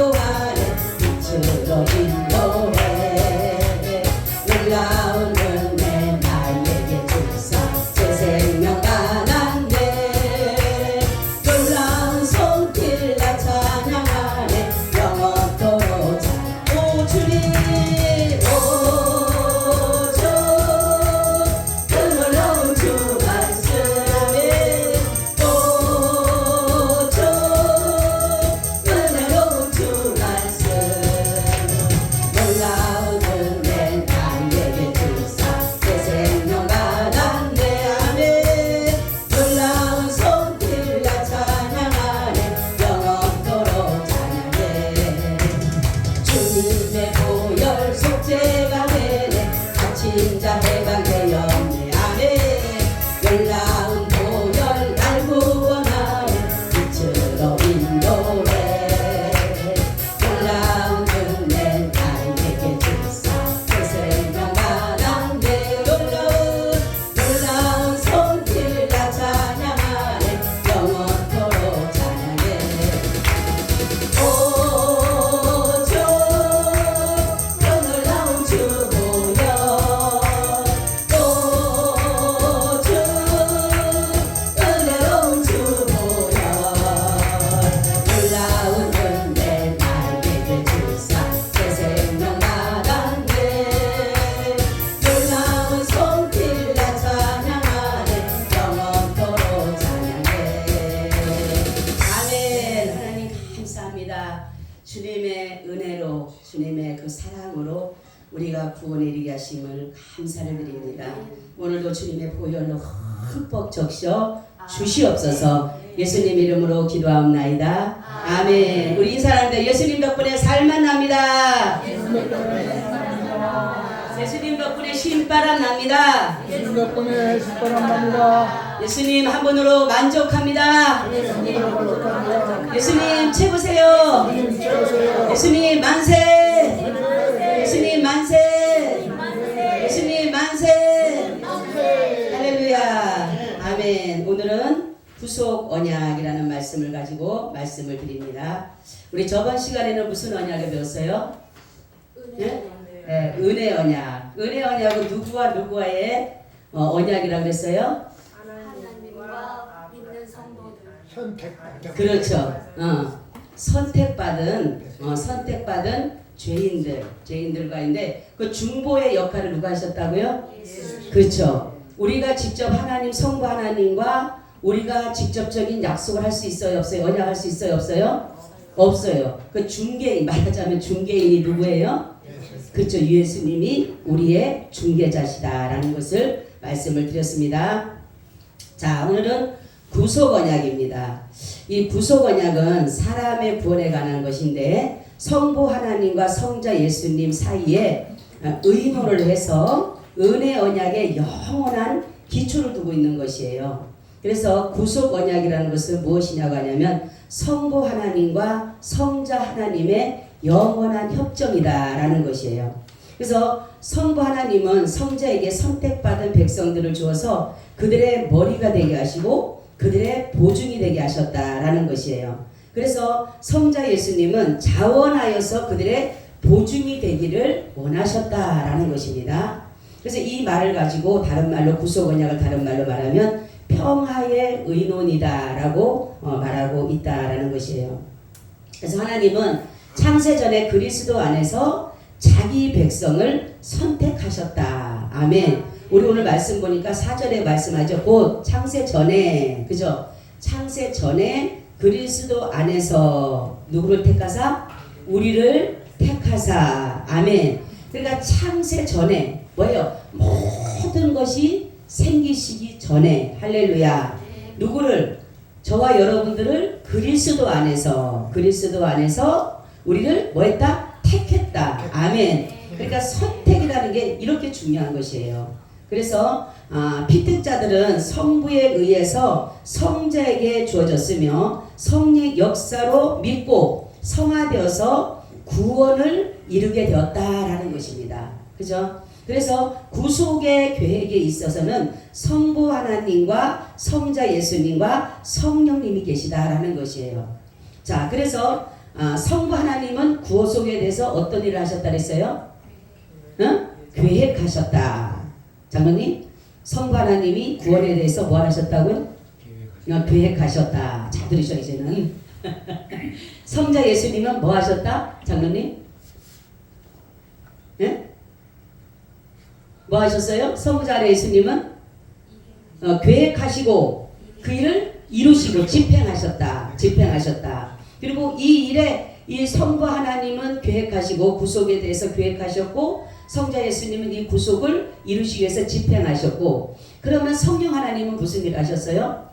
동안에 빛으로 인도해 놀라운 은혜 나에게 주사 새 생명 받았네 놀라운 손길 나 찬양하네 영원토록 오 주님 오 주 그 놀라운 주 말씀에 오 주 은혜로운 주 말씀 놀라운 은혜 나에게 주사 새 생명 받았네 아멘 놀라운 손길 나 찬양하네 영원토록 찬양해 주님의 보혈 속죄가 되네 갇힌 자 해방되었네 아멘 놀라운 보혈 날 구원하네 빛으로 인도해 놀라운 은혜 나에게 주사 새 생명 받았네 놀라운 손길 나 찬양하네 영원토록 찬양해 오주 그 놀라운 주 보혈 오주 은혜로운 주 보혈 놀라운 은혜 나에게 주사 새 생명 받았네 놀라운 손길 나 찬양하네 영원토록 찬양해 아멘 하나님 감사합니다 주님의 은혜로 주님의 그 사랑으로 우리가 구원에 이르게 하심을 감사를 드립니다 오늘도 주님의 보혈로 흠뻑 적셔 주시옵소서 예수님 이름으로 기도하옵나이다 아멘 우리 이 사람들 예수님 덕분에 살만 납니다 예수님 덕분에 신바람 납니다 예수 덕분에 신바람 납니다. 예수님 한 분으로 만족합니다 예수님 최고세요 예수님 만세 예수님 만세 예수님 만세 할렐루야 아멘 오늘은 구속 언약이라는 말씀을 가지고 말씀을 드립니다 우리 저번 시간에는 무슨 언약을 배웠어요? 네? 네, 은혜 언약 은혜 언약은 누구와 누구와의 언약이라고 했어요? 하나님과 믿는 성도들 선택받은 그렇죠. 선택받은 죄인들과인데 그 중보의 역할을 누가 하셨다고요? 그렇죠. 우리가 직접 하나님 성부 하나님과 우리가 직접적인 약속을 할 수 있어요, 없어요? 언약할 수 있어요, 없어요? 없어요. 그 중개인 말하자면 중개인이 누구예요? 그렇죠. 예수님이 우리의 중개자시다라는 것을 말씀을 드렸습니다. 자, 오늘은 구속 언약입니다. 이 구속 언약은 사람의 구원에 관한 것인데 성부 하나님과 성자 예수님 사이에 의논을 해서 은혜 언약에 영원한 기초를 두고 있는 것이에요. 그래서 구속 언약이라는 것은 무엇이냐고 하냐면 성부 하나님과 성자 하나님의 영원한 협정이다라는 것이에요. 그래서 성부 하나님은 성자에게 선택받은 백성들을 주어서 그들의 머리가 되게 하시고 그들의 보증이 되게 하셨다라는 것이에요. 그래서 성자 예수님은 자원하여서 그들의 보증이 되기를 원하셨다라는 것입니다. 그래서 이 말을 가지고 다른 말로 구속 언약을 다른 말로 말하면 평화의 의논이다라고 말하고 있다라는 것이에요. 그래서 하나님은 창세전에 그리스도 안에서 자기 백성을 선택하셨다. 아멘. 우리 오늘 말씀 보니까 4절에 말씀하죠. 곧 창세전에 그죠? 창세전에 그리스도 안에서 누구를 택하사? 우리를 택하사. 아멘. 그러니까 창세전에 뭐예요? 모든 것이 생기시기 전에 할렐루야. 누구를? 저와 여러분들을 그리스도 안에서 우리를 뭐했다? 택했다. 아멘. 그러니까 선택이라는 게 이렇게 중요한 것이에요. 그래서 피택자들은 성부에 의해서 성자에게 주어졌으며 성령 역사로 믿고 성화되어서 구원을 이루게 되었다라는 것입니다. 그죠? 그래서 구속의 계획에 있어서는 성부 하나님과 성자 예수님과 성령님이 계시다라는 것이에요. 자, 그래서 성부 하나님은 구속에 대해서 어떤 일을 하셨다 그랬어요? 응? 계획하셨다. 장로님, 성부 하나님이 구원에 대해서 뭐 하셨다고요? 계획하셨다. 잘 들으셔 이제는. 성자 예수님은 뭐 하셨다? 장로님? 예? 뭐 하셨어요? 성자 예수님은 계획하시고 그 일을 이루시고 집행하셨다. 그리고 이 일에 이 성부 하나님은 계획하시고 구속에 대해서 계획하셨고 성자 예수님은 이 구속을 이루시기 위해서 집행하셨고 그러면 성령 하나님은 무슨 일을 하셨어요?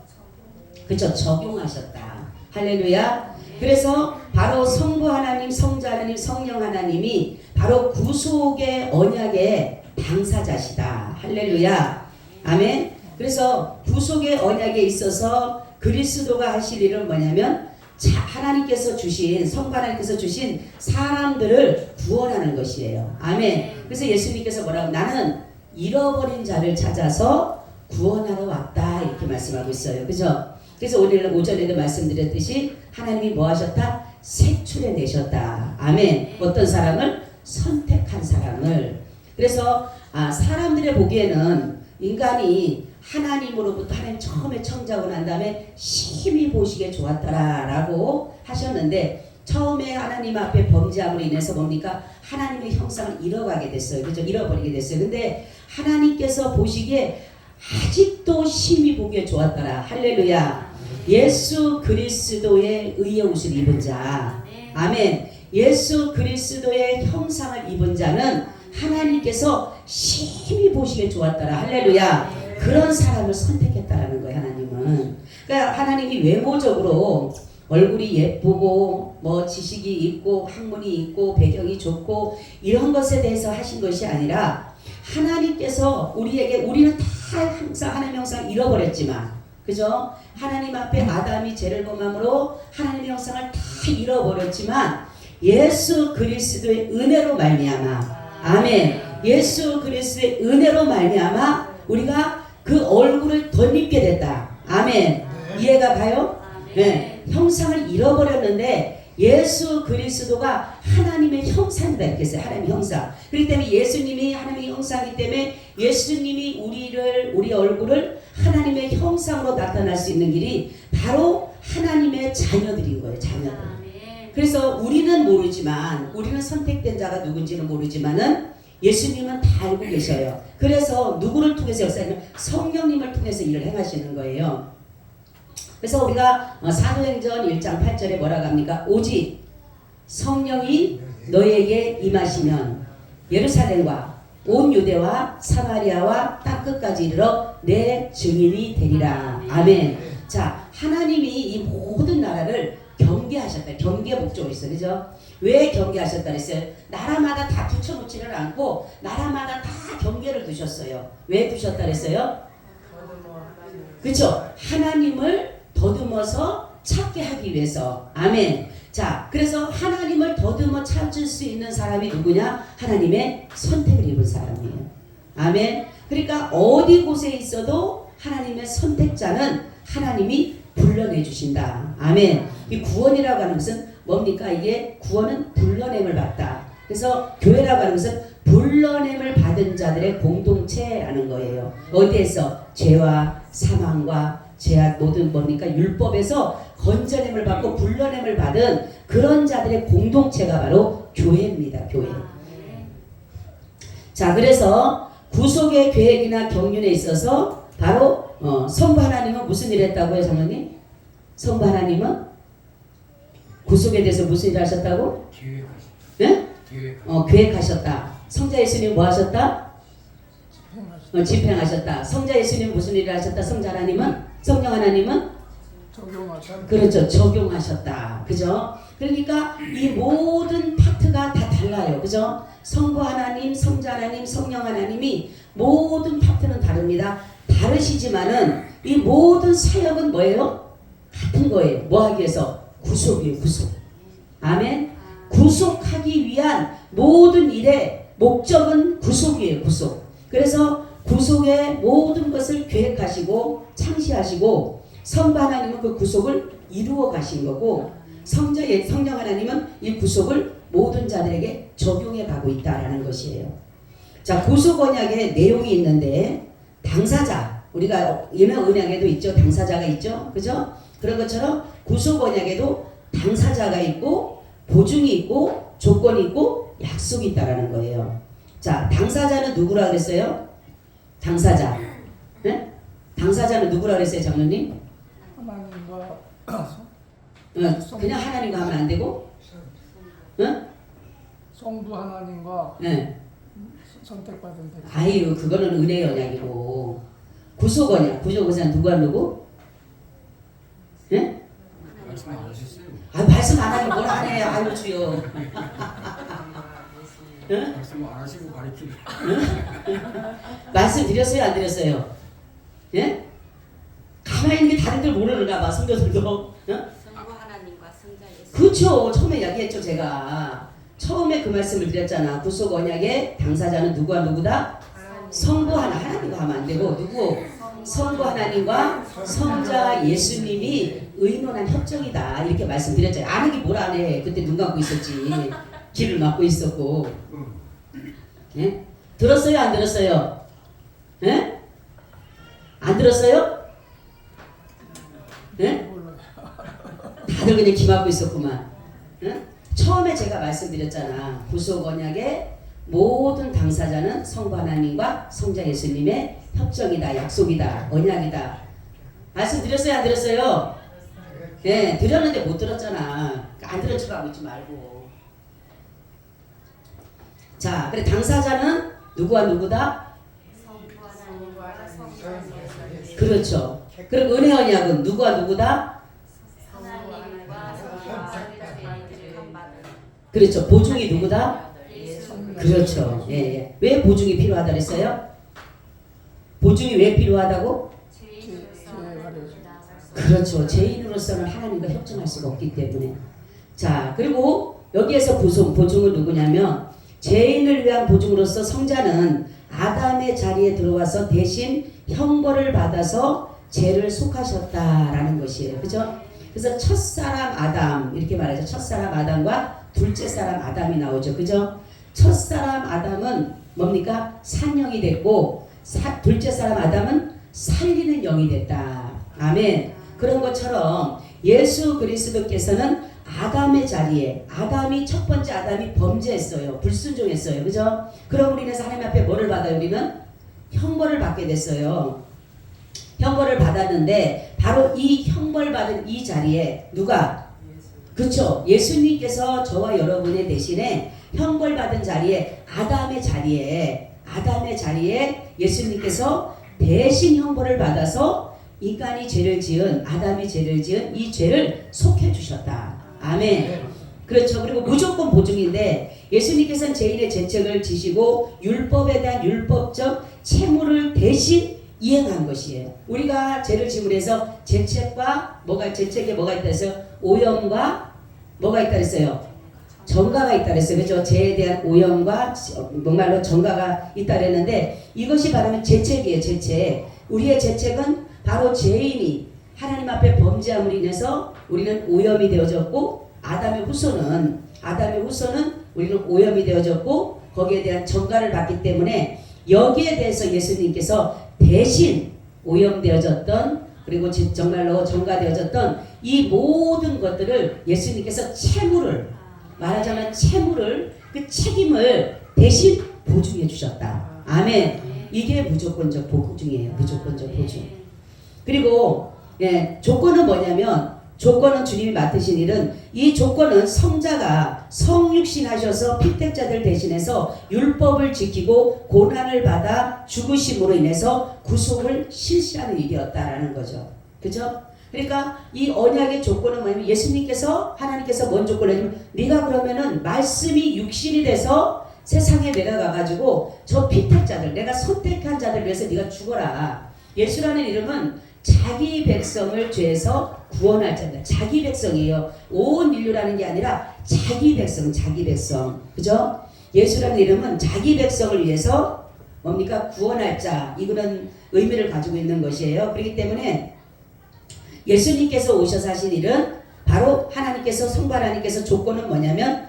그렇죠. 적용하셨다. 할렐루야. 그래서 바로 성부 하나님, 성자 하나님, 성령 하나님이 바로 구속의 언약의 당사자시다. 할렐루야. 아멘. 그래서 구속의 언약에 있어서 그리스도가 하실 일은 뭐냐면 하나님께서 주신 성부 하나님께서 주신 사람들을 구원하는 것이에요. 아멘. 그래서 예수님께서 뭐라고 나는 잃어버린 자를 찾아서 구원하러 왔다 이렇게 말씀하고 있어요. 그죠? 그래서 오늘 오전에도 말씀드렸듯이 하나님이 뭐 하셨다? 색출해 내셨다. 아멘. 어떤 사람을? 선택한 사람을. 그래서 사람들의 보기에는 인간이 하나님으로부터 하나님 처음에 창조하고 난 다음에 심히 보시기에 좋았더라라고 하셨는데 처음에 하나님 앞에 범죄함으로 인해서 뭡니까? 하나님의 형상을 잃어가게 됐어요. 그죠? 잃어버리게 됐어요. 근데 하나님께서 보시기에 아직도 심히 보기에 좋았더라. 할렐루야. 예수 그리스도의 의의 옷을 입은 자. 아멘. 예수 그리스도의 형상을 입은 자는 하나님께서 심히 보시기에 좋았더라. 할렐루야. 그런 사람을 선택했다라는 거예요. 하나님은. 그러니까 하나님이 외모적으로 얼굴이 예쁘고 뭐 지식이 있고 학문이 있고 배경이 좋고 이런 것에 대해서 하신 것이 아니라 하나님께서 우리는 다 항상 하나님의 형상을 잃어버렸지만 그죠? 하나님 앞에 아담이 죄를 범함으로 하나님의 형상을 다 잃어버렸지만 예수 그리스도의 은혜로 말미암아 아멘. 예수 그리스도의 은혜로 말미암아 우리가 그 얼굴을 덧입게 됐다. 아멘. 이해가 가요? 네. 형상을 잃어버렸는데 예수 그리스도가 하나님의 형상이다 이렇게 했어요. 하나님의 형상. 그렇기 때문에 예수님이 하나님의 형상이기 때문에 예수님이 우리 얼굴을 하나님의 형상으로 나타날 수 있는 길이 바로 하나님의 자녀들인 거예요. 자녀들. 그래서 우리는 모르지만 우리는 선택된 자가 누군지는 모르지만은 예수님은 다 알고 계셔요. 그래서 누구를 통해서 역사하면 성령님을 통해서 일을 행하시는 거예요. 그래서 우리가 사도행전 1장 8절에 뭐라고 합니까? 오직 성령이 너에게 임하시면 예루살렘과 온 유대와 사마리아와 땅끝까지 이르러 내 증인이 되리라. 아멘. 자, 하나님이 이 모든 나라를 경계하셨다. 경계 목적이 있어요. 그죠? 왜 경계하셨다 그랬어요? 나라마다 다 붙여놓지는 않고 나라마다 다 경계를 두셨어요. 왜 두셨다 그랬어요? 그렇죠? 하나님을 더듬어서 찾게 하기 위해서. 아멘. 자, 그래서 하나님을 더듬어 찾을 수 있는 사람이 누구냐? 하나님의 선택을 입은 사람이에요. 아멘. 그러니까 어디 곳에 있어도 하나님의 선택자는 하나님이 불러내 주신다. 아멘. 이 구원이라고 하는 것은 뭡니까? 이게 구원은 불러냄을 받다. 그래서 교회라고 하는 것은 불러냄을 받은 자들의 공동체라는 거예요. 어디에서? 죄와 사망과 죄악 모든 뭡니까? 율법에서 건져냄을 받고 불러냄을 받은 그런 자들의 공동체가 바로 교회입니다. 교회. 자, 그래서 구속의 계획이나 경륜에 있어서 바로 성부 하나님은 무슨 일을 했다고요, 장로님? 성부 하나님은 구속에 대해서 무슨 일을 하셨다고? 네? 계획하셨다. 성자 예수님 뭐 하셨다? 집행하셨다. 성자 예수님 무슨 일을 하셨다? 성자 하나님은? 성령 하나님은? 적용하셨다. 그렇죠. 적용하셨다. 그죠? 그러니까 이 모든 파트가 다 달라요. 그죠? 성부 하나님, 성자 하나님, 성령 하나님이 모든 파트는 다릅니다. 다르시지만은 이 모든 사역은 뭐예요? 같은 거예요. 뭐 하기 위해서? 구속이에요. 구속. 아멘. 구속하기 위한 모든 일의 목적은 구속이에요. 구속. 그래서 구속의 모든 것을 계획하시고 창시하시고 성부 하나님은 그 구속을 이루어 가신 거고 성령 하나님은 이 구속을 모든 자들에게 적용해 가고 있다라는 것이에요. 자, 구속 언약의 내용이 있는데 당사자, 우리가 은혜에도 있죠. 당사자가 있죠. 그죠? 그런 것처럼 구속 언약에도 당사자가 있고 보증이 있고 조건이 있고 약속이 있다라는 거예요. 자, 당사자는 누구라 그랬어요? 당사자. 네? 당사자는 누구라 그랬어요, 장로님? 하나님과 그냥 하나님과 하면 안 되고? 응? 성부 하나님과 네. 선택받은 대리. 아유, 그거는 은혜 언약이고 구속 언약. 구속 언약 누가 누구? 예? 말씀 안 하셨어요? 아, 말씀 안 하니 뭘 하네. 아유, 주여. 응? 말씀 안 하시고 가르치는. 말씀 드렸어요, 안 드렸어요? 예? 가만히 있는 게 다른들 모르는가 봐, 성도들도. 응? 성부 하나님과 성자 예수. 그렇죠. 처음에 이야기했죠, 제가. 처음에 그 말씀을 드렸잖아. 구속 언약의 당사자는 누구와 누구다? 성부 하나님과 하면 안 되고 누구? 성부 하나님과 성자 예수님이 의논한 협정이다. 이렇게 말씀드렸잖아요. 아는 게 뭘 안 해. 그때 눈 감고 있었지. 귀를 막고 있었고. 예? 들었어요? 안 들었어요? 예? 안 들었어요? 예? 다들 그냥 귀 막고 있었구만. 예? 처음에 제가 말씀드렸잖아. 구속 언약의 모든 당사자는 성부 하나님과 성자 예수님의 협정이다, 약속이다, 언약이다. 말씀드렸어요, 안 들었어요? 네, 드렸는데 못 들었잖아. 안 들은 척하고 있지 말고. 자, 그래 당사자는 누구와 누구다? 성부 하나님과 성자 예수. 그렇죠. 그럼 은혜 언약은 누구와 누구다? 하나님과 성자 예수를 받은 그렇죠. 보증이 누구다? 예수. 그렇죠. 예, 예. 왜 보증이 필요하다 그랬어요? 보증이 왜 필요하다고? 그렇죠. 죄인으로서는 하나님과 협정할 수가 없기 때문에. 자, 그리고 여기에서 보증은 누구냐면 죄인을 위한 보증으로서 성자는 아담의 자리에 들어와서 대신 형벌을 받아서 죄를 속하셨다라는 것이에요. 그죠? 그래서 첫사람 아담 이렇게 말하죠. 첫사람 아담과 둘째 사람 아담이 나오죠. 그죠? 첫사람 아담은 뭡니까? 산영이 됐고 둘째 사람 아담은 살리는 영이 됐다. 아멘. 그런 것처럼 예수 그리스도께서는 아담의 자리에 아담이 첫 번째 아담이 범죄했어요. 불순종했어요. 그죠? 그럼 우리는 하나님 앞에 뭐를 받아요? 우리는 형벌을 받게 됐어요. 형벌을 받았는데 바로 이 형벌 받은 이 자리에 누가? 그렇죠. 예수님께서 저와 여러분의 대신에 형벌 받은 자리에 아담의 자리에 예수님께서 대신 형벌을 받아서 인간이 죄를 지은 아담이 죄를 지은 이 죄를 속해 주셨다. 아멘. 그렇죠. 그리고 무조건 보증인데 예수님께서는 죄인의 죄책을 지시고 율법에 대한 율법적 채무를 대신 이행한 것이에요. 우리가 죄를 지으로 해서 죄책과 죄책에 뭐가 있다 했어요? 오염과 뭐가 있다 했어요? 정가가 있다 그랬어요. 그죠? 죄에 대한 오염과 정말로 정가가 있다 그랬는데 이것이 바로 죄책이에요. 죄책. 우리의 죄책은 바로 죄인이 하나님 앞에 범죄함으로 인해서 우리는 오염이 되어졌고 아담의 후손은 우리는 오염이 되어졌고 거기에 대한 정가를 받기 때문에 여기에 대해서 예수님께서 대신 오염되어졌던 그리고 정말로 정가되어졌던 이 모든 것들을 예수님께서 말하자면 그 책임을 대신 보증해 주셨다. 아멘. 이게 무조건적 보증이에요. 무조건적 보증. 그리고 조건은 뭐냐면 조건은 주님이 맡으신 일은 이 조건은 성자가 성육신하셔서 피택자들 대신해서 율법을 지키고 고난을 받아 죽으심으로 인해서 구속을 실시하는 일이었다라는 거죠. 그죠? 그러니까 이 언약의 조건은 뭐냐면 하나님께서 뭔 조건을 해주면 네가 그러면은 말씀이 육신이 돼서 세상에 내가 가가지고 저 피택자들 내가 선택한 자들 위해서 네가 죽어라. 예수라는 이름은 자기 백성을 죄에서 구원할 자입니다. 자기 백성이에요. 온 인류라는 게 아니라 자기 백성. 그죠? 예수라는 이름은 자기 백성을 위해서 뭡니까? 구원할 자. 이런 의미를 가지고 있는 것이에요. 그렇기 때문에 예수님께서 오셔서 하신 일은 바로 하나님께서 성부 하나님께서 조건은 뭐냐면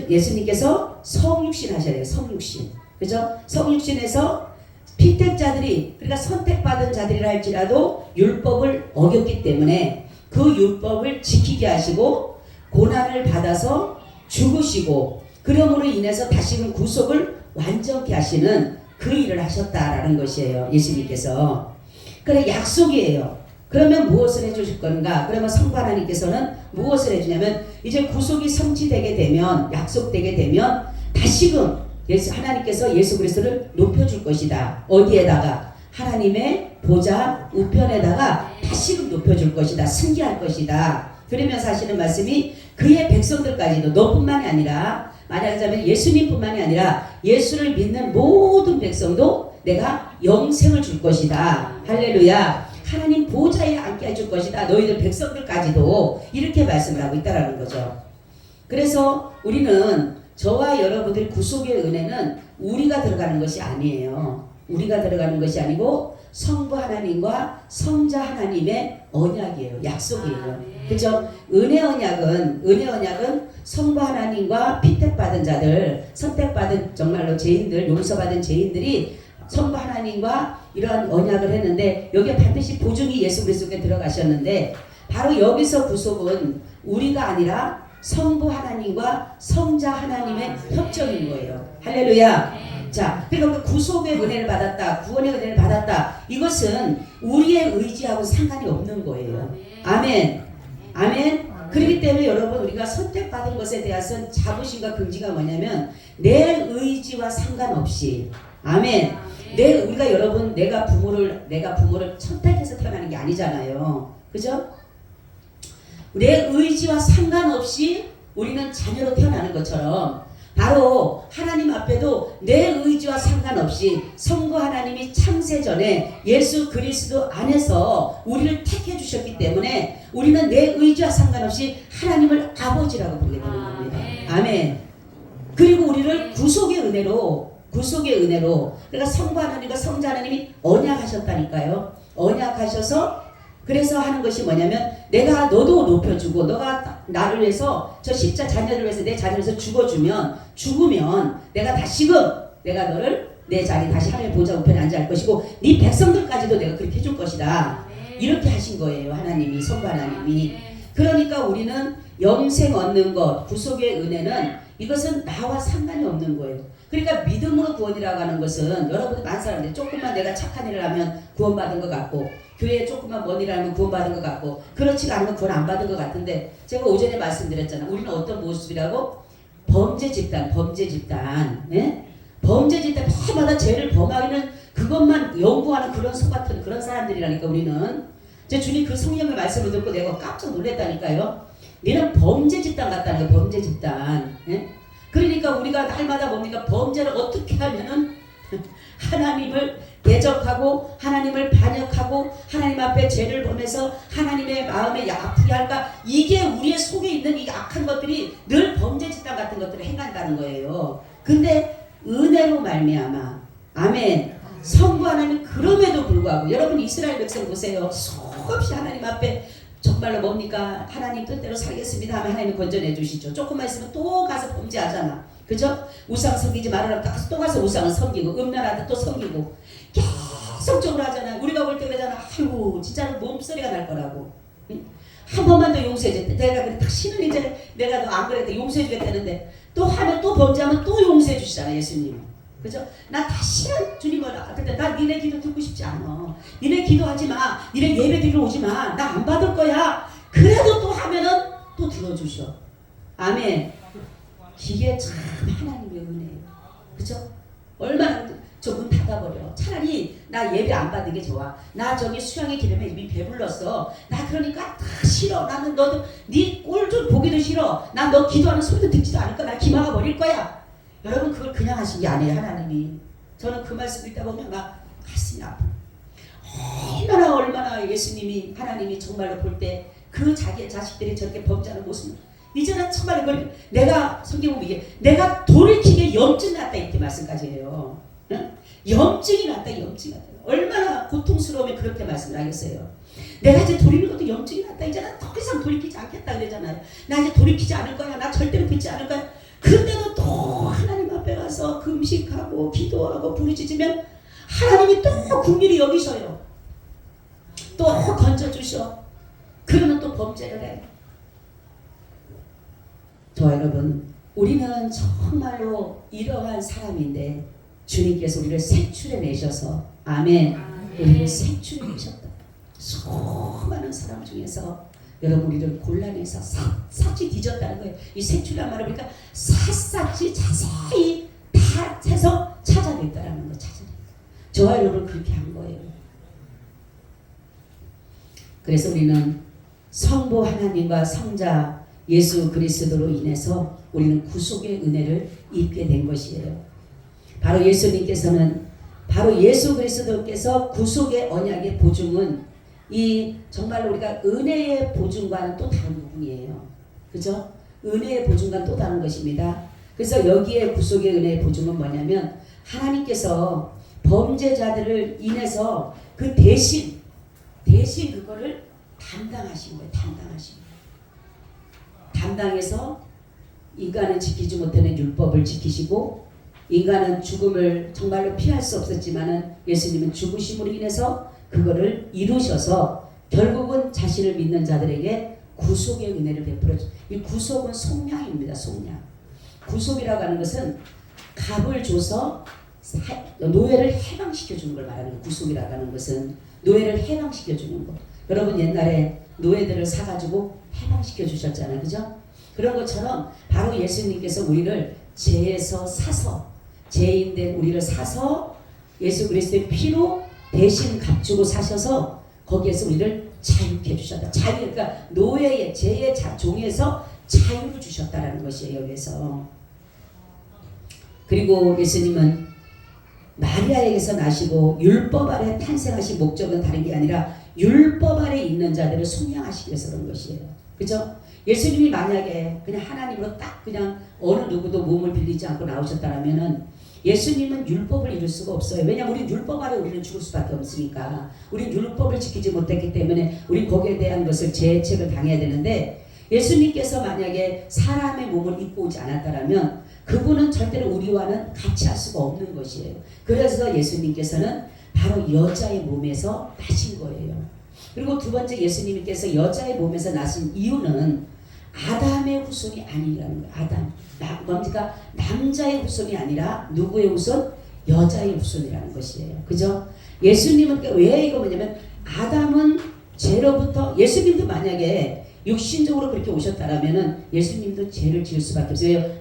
예수님께서 성육신 하셔야 돼요. 성육신. 그죠? 성육신에서 피택자들이 그러니까 선택받은 자들이라 할지라도 율법을 어겼기 때문에 그 율법을 지키게 하시고 고난을 받아서 죽으시고 그러므로 인해서 다시금 구속을 완전케 하시는 그 일을 하셨다라는 것이에요. 예수님께서. 그래 약속이에요. 그러면 무엇을 해주실 건가? 그러면 성부 하나님께서는 무엇을 해주냐면 이제 구속이 성취되게 되면 약속되게 되면 다시금 하나님께서 예수 그리스도를 높여줄 것이다. 어디에다가? 하나님의 보좌 우편에다가 다시금 높여줄 것이다. 승계할 것이다. 그러면서 하시는 말씀이 그의 백성들까지도 너뿐만이 아니라 말하자면 예수님뿐만이 아니라 예수를 믿는 모든 백성도 내가 영생을 줄 것이다. 할렐루야. 하나님 보좌에 앉게 해줄 것이다. 너희들 백성들까지도 이렇게 말씀을 하고 있다라는 거죠. 그래서 우리는 저와 여러분들 구속의 은혜는 우리가 들어가는 것이 아니에요. 우리가 들어가는 것이 아니고 성부 하나님과 성자 하나님의 언약이에요. 약속이에요. 그죠? 은혜 언약은 성부 하나님과 피택받은 자들, 선택받은 정말로 죄인들, 용서받은 죄인들이 성부 하나님과 이러한 언약을 했는데 여기에 반드시 보증이 예수 그리스도께 들어가셨는데 바로 여기서 구속은 우리가 아니라 성부 하나님과 성자 하나님의 협정인 거예요. 할렐루야. 자, 그러니까 구속의 은혜를 받았다, 구원의 은혜를 받았다. 이것은 우리의 의지하고 상관이 없는 거예요. 아멘. 아멘. 그렇기 때문에 여러분 우리가 선택받은 것에 대해서 자부심과 긍지가 뭐냐면 내 의지와 상관없이 아멘. 우리가 여러분 내가 부모를 선택해서 태어나는 게 아니잖아요. 그죠? 내 의지와 상관없이 우리는 자녀로 태어나는 것처럼 바로 하나님 앞에도 내 의지와 상관없이 성부 하나님이 창세 전에 예수 그리스도 안에서 우리를 택해 주셨기 때문에 우리는 내 의지와 상관없이 하나님을 아버지라고 부르게 되는 겁니다. 아멘. 그리고 우리를 구속의 은혜로 그러니까 성부 하나님과 성자 하나님이 언약하셨다니까요. 언약하셔서 그래서 하는 것이 뭐냐면 내가 너도 높여주고 너가 나를 위해서 저 십자 자녀를 위해서 내 자녀를 위해서 죽으면 내가 너를 내 자리 다시 하나님의 보좌 우편에 앉아 할 것이고 네 백성들까지도 내가 그렇게 해줄 것이다. 이렇게 하신 거예요. 하나님이 성부 하나님이. 그러니까 우리는 영생 얻는 것 구속의 은혜는 이것은 나와 상관이 없는 거예요. 그러니까 믿음으로 구원이라고 하는 것은 여러분 많은 사람들이 조금만 내가 착한 일을 하면 구원받은 것 같고 교회에 조금만 먼 일을 하면 구원받은 것 같고 그렇지가 않으면 구원 안 받은 것 같은데 제가 오전에 말씀드렸잖아요. 우리는 어떤 모습이라고? 범죄 집단 예? 범죄 집단 해마다 죄를 범하기는 그것만 연구하는 그런 소 같은 그런 사람들이라니까 우리는. 제 주님 그 성령의 말씀을 듣고 내가 깜짝 놀랐다니까요. 얘는 범죄 집단 같다는 거예요. 범죄 집단. 예? 그러니까 우리가 날마다 뭡니까? 범죄를 어떻게 하면은 하나님을 대적하고 하나님을 반역하고 하나님 앞에 죄를 범해서 하나님의 마음에 아프게 할까? 이게 우리의 속에 있는 이 악한 것들이 늘 범죄 집단 같은 것들을 행한다는 거예요. 근데 은혜로 말미암아 아멘. 성부 하나님 그럼에도 불구하고 여러분 이스라엘 백성 보세요. 수없이 하나님 앞에 정말로 뭡니까? 하나님 뜻대로 살겠습니다 하면 하나님이 건져내 주시죠. 조금만 있으면 또 가서 범죄하잖아. 그죠? 우상 섬기지 말아라. 또 가서 우상을 섬기고 음란하다 또 섬기고 계속적으로 하잖아. 우리가 볼 때 그러잖아. 아이고 진짜로 몸소리가 날 거라고. 응? 한 번만 더 용서해줘. 내가 그래 다시는 이제 내가 너 안 그랬다 용서해주겠다는데 또 하면 또 범죄하면 또 용서해 주시잖아 예수님. 그죠? 나 다시는 주님을 근데 나 니네 기도 듣고 싶지 않아. 니네 기도하지 마. 니네 예배 드리러 오지 마. 나 안 받을 거야. 그래도 또 하면은 또 들어주셔. 아멘. 이게 참 하나님의 은혜예요. 그죠? 얼마나 저 문 닫아버려. 차라리 나 예배 안 받는 게 좋아. 나 저기 수양의 기름에 이미 배불렀어. 나 그러니까 다 싫어. 나는 너도 네 꼴 좀 보기도 싫어. 난 너 기도하는 소리도 듣지도 않을 거야. 나 기막아 버릴 거야. 여러분 그걸 그냥 하신 게 아니에요. 하나님이. 저는 그 말씀 읽다 보면 막 가슴이 아파. 얼마나 예수님이 하나님이 정말로 볼 때 그 자기의 자식들이 저렇게 범죄하는 모습을 이제는 정말 내가 성경 보면 이게 내가 돌이키게 염증 났다 이렇게 말씀까지 해요. 응? 염증이 났다. 얼마나 고통스러우면 그렇게 말씀을 하겠어요. 내가 이제 돌이는 것도 염증이 났다. 이제 난 더 이상 돌이키지 않겠다 그러잖아요. 나 이제 돌이키지 않을 거야. 나 절대로 빚지 않을 거야. 그런데도 또 하나님 앞에 가서 금식하고 기도하고 부르짖으면 하나님이 또 긍휼히 여기셔요. 또 건져주셔. 그러면 또 범죄를 해. 저 여러분, 우리는 정말로 이러한 사람인데 주님께서 우리를 색출해내셔서 아멘. 우리를 색출해내셨다. 수많은 사람 중에서 여러분 우리를 골라내서 샅샅이 뒤졌다는 거예요. 이 색출이란 말을 보니까 샅샅이 자세히 다 해서 찾아냈다라는 거예요. 찾아냈다. 저와 여러분을 그렇게 한 거예요. 그래서 우리는 성부 하나님과 성자 예수 그리스도로 인해서 우리는 구속의 은혜를 입게 된 것이에요. 바로 예수님께서는 바로 예수 그리스도께서 구속의 언약의 보증은 이 정말로 우리가 은혜의 보증과는 또 다른 부분이에요. 그죠? 은혜의 보증과는 또 다른 것입니다. 그래서 여기에 구속의 은혜의 보증은 뭐냐면 하나님께서 범죄자들을 인해서 그 대신 그거를 담당하신 거예요. 담당하신 거예요. 담당해서 인간은 지키지 못하는 율법을 지키시고 인간은 죽음을 정말로 피할 수 없었지만은 예수님은 죽으심으로 인해서 그거를 이루셔서 결국은 자신을 믿는 자들에게 구속의 은혜를 베풀어 주. 이 구속은 속량입니다. 속량. 구속이라고 하는 것은 값을 줘서 노예를 해방시켜 주는 걸 말하는 거예요. 구속이라고 하는 것은 노예를 해방시켜 주는 것. 여러분 옛날에 노예들을 사가지고 해방시켜 주셨잖아요. 그죠? 그런 것처럼 바로 예수님께서 우리를 죄에서 사서 죄인된 우리를 사서 예수 그리스도의 피로 대신 값주고 사셔서 거기에서 우리를 자유케 해주셨다. 자유, 그러니까 노예의 죄의 종에서 자유를 주셨다라는 것이에요. 여기서. 그리고 예수님은 마리아에게서 나시고 율법 아래 탄생하신 목적은 다른 게 아니라 율법 아래 있는 자들을 속량하시기 위해서 그런 것이에요. 그죠? 예수님이 만약에 그냥 하나님으로 딱 그냥 어느 누구도 몸을 빌리지 않고 나오셨다라면은 예수님은 율법을 이룰 수가 없어요. 왜냐하면 우리 율법 아래 우리는 죽을 수밖에 없으니까. 우리 율법을 지키지 못했기 때문에 우리 거기에 대한 것을 죄책을 당해야 되는데 예수님께서 만약에 사람의 몸을 입고 오지 않았다라면 그분은 절대로 우리와는 같이 할 수가 없는 것이에요. 그래서 예수님께서는 바로 여자의 몸에서 나신 거예요. 그리고 두 번째 예수님께서 여자의 몸에서 나신 이유는 아담의 후손이 아니라는 거예요. 아담. 뭡니까? 남자의 후손이 아니라 누구의 후손? 여자의 후손이라는 것이에요. 그죠? 예수님은 왜 이거 뭐냐면 아담은 죄로부터 예수님도 만약에 육신적으로 그렇게 오셨다라면은 예수님도 죄를 지을 수밖에 없어요. 왜요?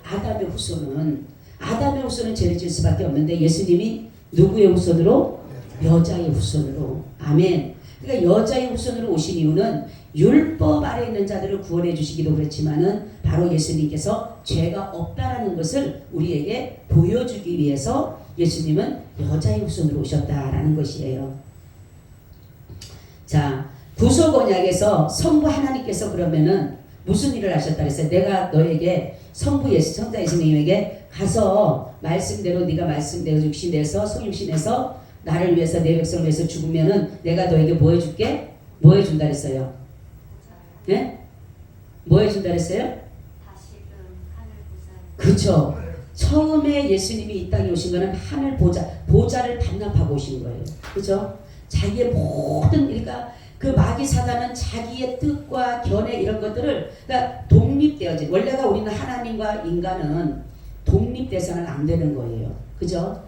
아담의 후손은 죄를 지을 수밖에 없는데 예수님이 누구의 후손으로? 여자의 후손으로. 아멘. 그러니까 여자의 후손으로 오신 이유는 율법 아래 있는 자들을 구원해 주시기도 그렇지만은 바로 예수님께서 죄가 없다라는 것을 우리에게 보여주기 위해서 예수님은 여자의 후손으로 오셨다라는 것이에요. 자, 구속 언약에서 성부 하나님께서 그러면은 무슨 일을 하셨다 그랬어요? 내가 너에게 성부 예수 성자 예수님에게 가서 말씀대로 네가 말씀대로 육신에서 성육신에서 나를 위해서 내 백성을 위해서 죽으면은 내가 너에게 뭐 해줄게? 뭐 해준다 그랬어요? 네? 뭐 해준다 그랬어요? 다시금 하늘 보좌. 그렇죠. 처음에 예수님이 이 땅에 오신 거는 하늘 보좌를 반납하고 오신 거예요. 그렇죠? 자기의 모든 그러니까 그 마귀 사단은 자기의 뜻과 견해 이런 것들을 그러니까 독립되어진 원래가 우리는 하나님과 인간은 독립돼서는 안 되는 거예요. 그죠?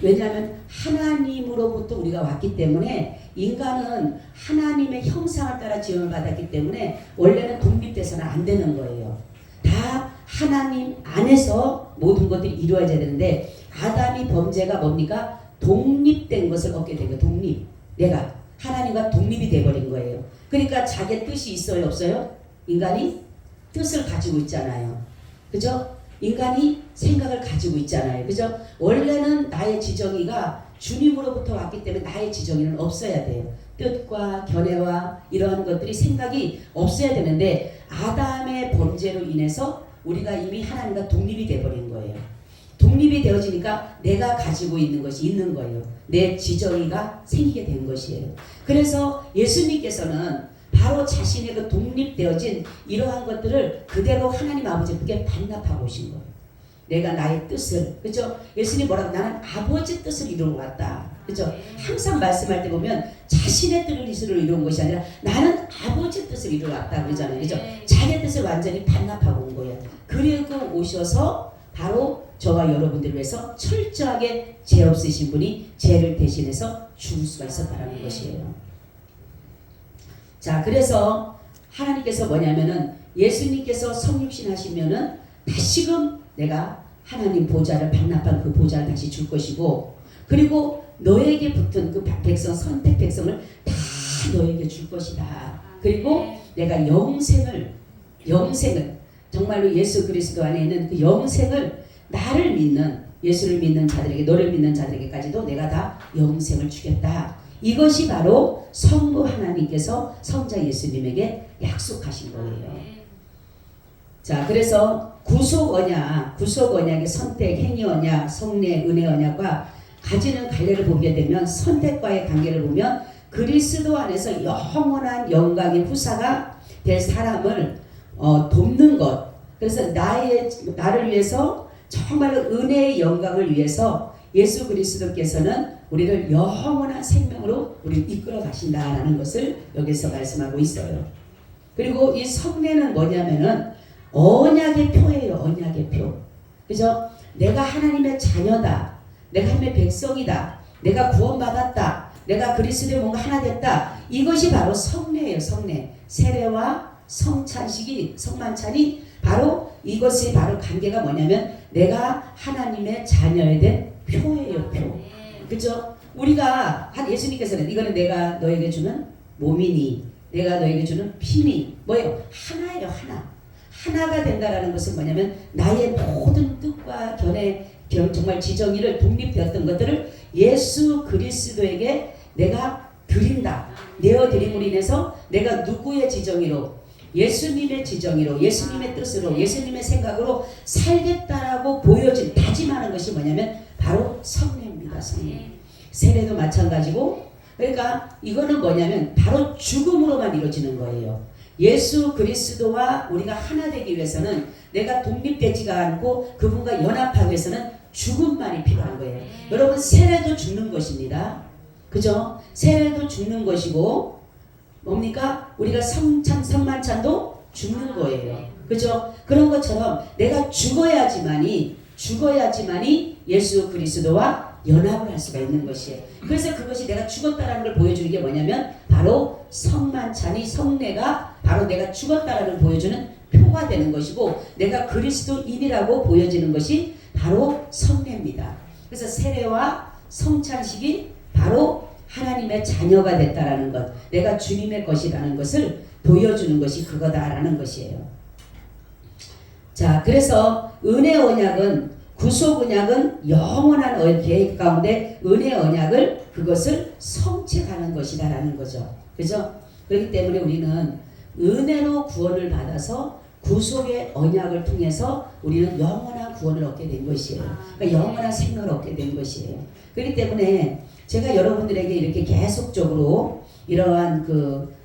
왜냐하면 하나님으로부터 우리가 왔기 때문에 인간은 하나님의 형상을 따라 지음을 받았기 때문에 원래는 독립돼서는 안 되는 거예요. 다 하나님 안에서 모든 것들이 이루어져야 되는데 아담이 범죄가 뭡니까? 독립된 것을 얻게 된 거예요. 독립. 내가 하나님과 독립이 돼버린 거예요. 그러니까 자기의 뜻이 있어요? 없어요? 인간이 뜻을 가지고 있잖아요. 그죠? 인간이 생각을 가지고 있잖아요. 그죠? 원래는 나의 지정의가 주님으로부터 왔기 때문에 나의 지정의는 없어야 돼요. 뜻과 견해와 이러한 것들이 생각이 없어야 되는데 아담의 범죄로 인해서 우리가 이미 하나님과 독립이 돼버린 거예요. 독립이 되어지니까 내가 가지고 있는 것이 있는 거예요. 내 지정의가 생기게 된 것이에요. 그래서 예수님께서는 바로 자신의 그 독립되어진 이러한 것들을 그대로 하나님 아버지께 반납하고 오신 거예요. 내가 나의 뜻을, 그죠? 예수님 뭐라고? 나는 아버지 뜻을 이루러 왔다. 그죠? 항상 말씀할 때 보면 자신의 뜻을 이루는 것이 아니라 나는 아버지 뜻을 이루러 왔다 그러잖아요. 그죠? 자기 뜻을 완전히 반납하고 온 거예요. 그리고 오셔서 바로 저와 여러분들을 위해서 철저하게 죄 없으신 분이 죄를 대신해서 죽을 수가 있었다는 것이에요. 자, 그래서 하나님께서 뭐냐면은 예수님께서 성육신 하시면은 다시금 내가 하나님 보좌를 반납한 그 보좌를 다시 줄 것이고, 그리고 너에게 붙은 그 백성, 선택 백성을 다 너에게 줄 것이다. 그리고 내가 영생을 정말로 예수 그리스도 안에 있는 그 영생을 나를 믿는, 예수를 믿는 자들에게, 너를 믿는 자들에게까지도 내가 다 영생을 주겠다. 이것이 바로 성부 하나님께서 성자 예수님에게 약속하신 거예요. 자, 그래서 구속 언약의 선택, 행위 언약, 성례, 은혜 언약과 가지는 갈래를 보게 되면, 선택과의 관계를 보면 그리스도 안에서 영원한 영광의 후사가 될 사람을 돕는 것. 그래서 나를 위해서 정말로 은혜의 영광을 위해서 예수 그리스도께서는 우리를 영원한 생명으로 우리를 이끌어 가신다라는 것을 여기서 말씀하고 있어요. 그리고 이 성례는 뭐냐면은 언약의 표예요. 언약의 표. 그죠? 내가 하나님의 자녀다. 내가 하나님의 백성이다. 내가 구원받았다. 내가 그리스도의 몸과 하나 됐다. 이것이 바로 성례예요. 성례. 세례와 성찬식이, 성만찬이 바로 이것이 바로 관계가 뭐냐면 내가 하나님의 자녀에 된 표예요. 표. 그죠? 우리가 예수님께서는 이거는 내가 너에게 주는 몸이니, 내가 너에게 주는 피니, 뭐예요? 하나예요. 하나가 된다라는 것은 뭐냐면 나의 모든 뜻과 정말 지정의를 독립되었던 것들을 예수 그리스도에게 내가 드린다. 내어드림으로 인해서 내가 누구의 지정의로, 예수님의 지정의로, 예수님의 뜻으로, 예수님의 생각으로 살겠다라고 보여진, 다짐하는 것이 뭐냐면 바로 성례입니다. 성례. 세례도 마찬가지고, 그러니까 이거는 뭐냐면 바로 죽음으로만 이루어지는 거예요. 예수 그리스도와 우리가 하나 되기 위해서는, 내가 독립되지가 않고 그분과 연합하기 위해서는 죽음만이 필요한 거예요. 여러분, 세례도 죽는 것입니다. 그죠? 세례도 죽는 것이고, 뭡니까? 우리가 성만찬도 죽는 거예요. 그죠? 그런 것처럼 내가 죽어야지만이 예수 그리스도와 연합을 할 수가 있는 것이에요. 그래서 그것이 내가 죽었다라는 걸 보여주는 게 뭐냐면 바로 성만찬이, 성례가 바로 내가 죽었다라는 걸 보여주는 표가 되는 것이고, 내가 그리스도인이라고 보여지는 것이 바로 성례입니다. 그래서 세례와 성찬식이 바로 하나님의 자녀가 됐다라는 것, 내가 주님의 것이라는 것을 보여주는 것이 그거다라는 것이에요. 자, 그래서 은혜 언약은, 구속 언약은 영원한 계획 가운데 은혜 언약을, 그것을 성취하는 것이다라는 거죠. 그죠? 그렇기 때문에 우리는 은혜로 구원을 받아서 구속의 언약을 통해서 우리는 영원한 구원을 얻게 된 것이에요. 그러니까 영원한 생명을 얻게 된 것이에요. 그렇기 때문에 제가 여러분들에게 이렇게 계속적으로 이러한 그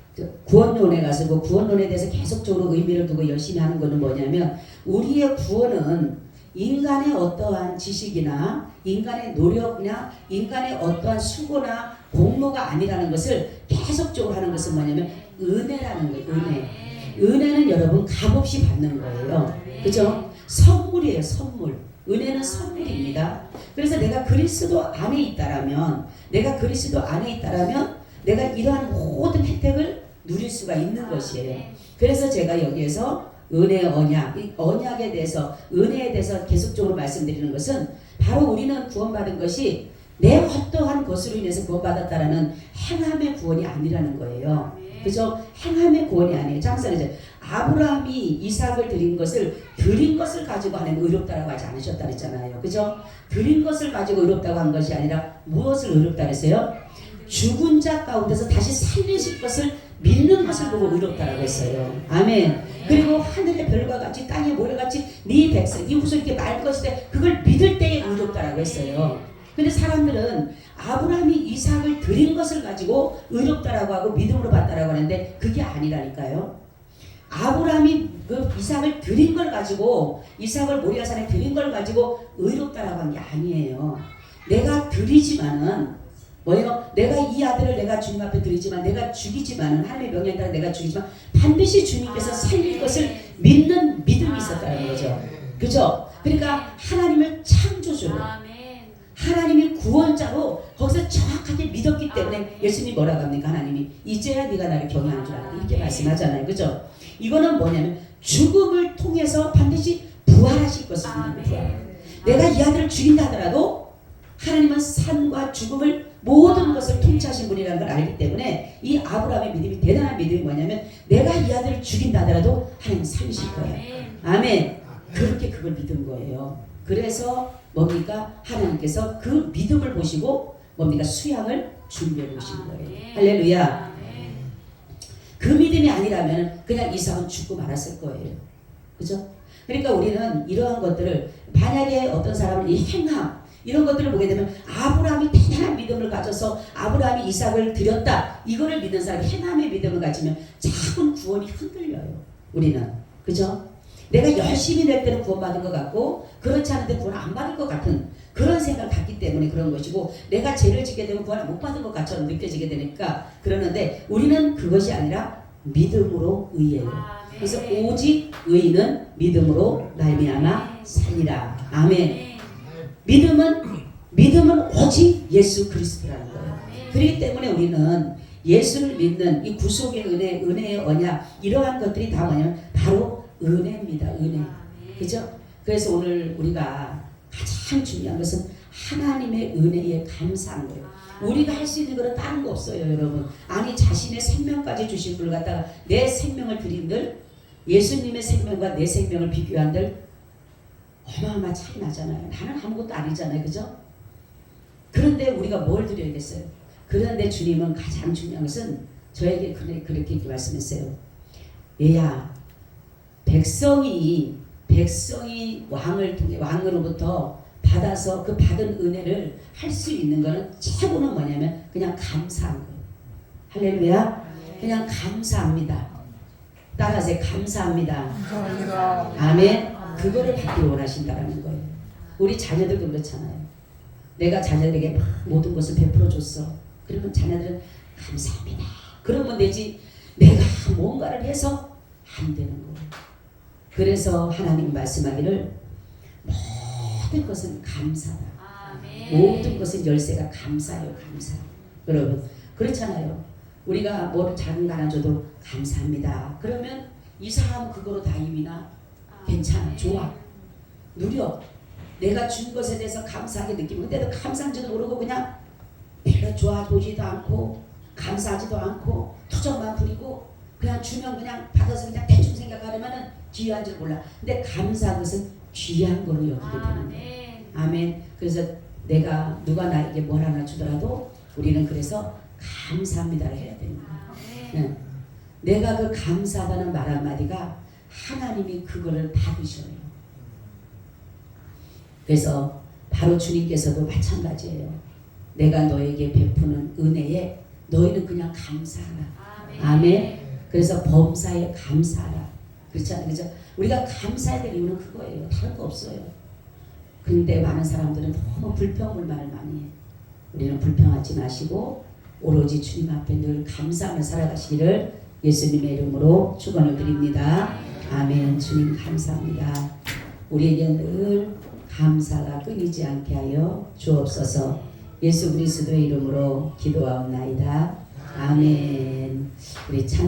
구원론에 가서 그 구원론에 대해서 계속적으로 의미를 두고 열심히 하는 것은 뭐냐면, 우리의 구원은 인간의 어떠한 지식이나 인간의 노력이나 인간의 어떠한 수고나 공로가 아니라는 것을 계속적으로 하는 것은 뭐냐면 은혜라는 거예요. 은혜는 여러분 값없이 받는 거예요. 그죠? 선물이에요. 선물. 은혜는 선물입니다. 그래서 내가 그리스도 안에 있다라면 내가 이러한 모든 혜택을 누릴 수가 있는 것이에요. 그래서 제가 여기에서 은혜 언약, 이 언약에 대해서, 은혜에 대해서 계속적으로 말씀드리는 것은 바로 우리는 구원받은 것이 내 어떠한 것으로 인해서 구원받았다라는 행함의 구원이 아니라는 거예요. 그죠? 행함의 구원이 아니에요. 장사는 아브라함이 이삭을 드린 것을 가지고 하나님 의롭다라고 하지 않으셨다 그랬잖아요. 그죠? 드린 것을 가지고 의롭다고 한 것이 아니라 무엇을 의롭다 그랬어요? 죽은 자 가운데서 다시 살리실 것을 믿는 것을 보고 의롭다라고 했어요. 아멘. 그리고 하늘의 별과 같이 땅의 모래같이 네 백성 네 후손 이렇게 말 것이되 그걸 믿을 때에 의롭다라고 했어요. 근데 사람들은 아브라함이 이삭을 드린 것을 가지고 의롭다라고 하고 믿음으로 받다라고 하는데 그게 아니라니까요. 아브라함이 그 이삭을 드린 걸 가지고 이삭을 모리아산에 드린 걸 가지고 의롭다라고 한 게 아니에요. 내가 드리지만은 뭐예요? 내가 이 아들을 내가 주님 앞에 드리지만 내가 죽이지만은 하나님의 명령에 따라 내가 죽이지만 반드시 주님께서 살릴 것을 믿는 믿음이 있었다는 거죠. 그죠? 그러니까 하나님을 창조주로 하나님이 구원자로 거기서 정확하게 믿었기 때문에 예수님이 뭐라고 합니까? 하나님이 이제야 네가 나를 경외하는 줄 알았다 이렇게 말씀하잖아요. 그죠? 이거는 뭐냐면 죽음을 통해서 반드시 부활하실 것을 믿는 부활. 내가 이 아들을 죽인다 하더라도 하나님은 산과 죽음을 모든 것을 통치하신 분이라는 걸 알기 때문에 이 아브라함의 믿음이 대단한 믿음이 뭐냐면 내가 이 아들을 죽인다 하더라도 하나님 살리실 거예요. 아멘. 그렇게 그걸 믿은 거예요. 그래서 뭡니까? 하나님께서 그 믿음을 보시고 뭡니까? 수양을 준비해 보시는 거예요. 할렐루야. 그 믿음이 아니라면 그냥 이삭은 죽고 말았을 거예요. 그죠? 그러니까 우리는 이러한 것들을 만약에 어떤 사람은 이 행함 이런 것들을 보게 되면 아브라함이 대단한 믿음을 가져서 아브라함이 이삭을 드렸다 이거를 믿는 사람이 행함의 믿음을 가지면 작은 구원이 흔들려요. 우리는. 그죠? 내가 열심히 낼 때는 구원받은 것 같고 그렇지 않은데 구원 안 받을 것 같은 그런 생각을 갖기 때문에 그런 것이고 내가 죄를 짓게 되면 구원을 못 받은 것 같처럼 느껴지게 되니까 그러는데 우리는 그것이 아니라 믿음으로 의해요. 그래서 오직 의인은 믿음으로 말미암아 살리라. 아멘. 믿음은 오직 예수 그리스도라는 거예요. 그렇기 때문에 우리는 예수를 믿는 이 구속의 은혜, 은혜의 언약 이러한 것들이 다 뭐냐면 바로 은혜입니다. 은혜. 그죠? 그래서 오늘 우리가 가장 중요한 것은 하나님의 은혜에 감사한 거예요. 우리가 할 수 있는 것은 다른 거 없어요, 여러분. 아니 자신의 생명까지 주신 분을 갖다가 내 생명을 드린들 예수님의 생명과 내 생명을 비교한들 어마어마 차이 나잖아요. 나는 아무것도 아니잖아요. 그죠? 그런데 우리가 뭘 드려야겠어요? 그런데 주님은 가장 중요한 것은 저에게 그렇게 말씀했어요. 얘야 백성이 왕을 통해 왕으로부터 받아서 그 받은 은혜를 할 수 있는 거는 최고는 뭐냐면 그냥 감사한 거예요. 할렐루야. 그냥 감사합니다. 따라하세요. 감사합니다. 감사합니다. 아멘. 그거를 받기 원하신다라는 거예요. 우리 자녀들도 그렇잖아요. 내가 자녀들에게 막 모든 것을 베풀어 줬어. 그러면 자녀들은 감사합니다. 그러면 되지. 내가 뭔가를 해서 안 되는 거예요. 그래서 하나님 말씀하기를 모든 것은 감사다. 모든 것은 열쇠가 감사예요. 감사. 여러분 그렇잖아요. 우리가 뭐 작은 거 하나 줘도 감사합니다. 그러면 이 사람 그거로 다 이미나 괜찮아. 좋아. 누려. 내가 준 것에 대해서 감사하게 느끼고 근데도 감사한지도 모르고 그냥 별로 좋아보지도 않고 감사하지도 않고 투정만 부리고 그냥 주면 그냥 받아서 그냥 대충 생각하려면은 귀한 줄 몰라. 근데 감사한 것은 귀한 거로 여기게 되는 거예요. 아멘. 그래서 내가 누가 나에게 뭘 하나 주더라도 우리는 그래서 감사합니다를 해야 됩니다. 네. 내가 그 감사하다는 말 한마디가 하나님이 그거를 받으셔요. 그래서 바로 주님께서도 마찬가지예요. 내가 너에게 베푸는 은혜에 너희는 그냥 감사하라. 아멘. 그래서 범사에 감사하라. 그렇잖아요. 그죠? 우리가 감사해야 될 이유는 그거예요. 다른 거 없어요. 근데 많은 사람들은 너무 불평불만을 많이 해요. 우리는 불평하지 마시고 오로지 주님 앞에 늘 감사하며 살아가시기를 예수님의 이름으로 축원을 드립니다. 아멘. 주님 감사합니다. 우리에게 늘 감사가 끊이지 않게 하여 주옵소서. 예수 그리스도의 이름으로 기도하옵나이다. 아멘. 우리 찬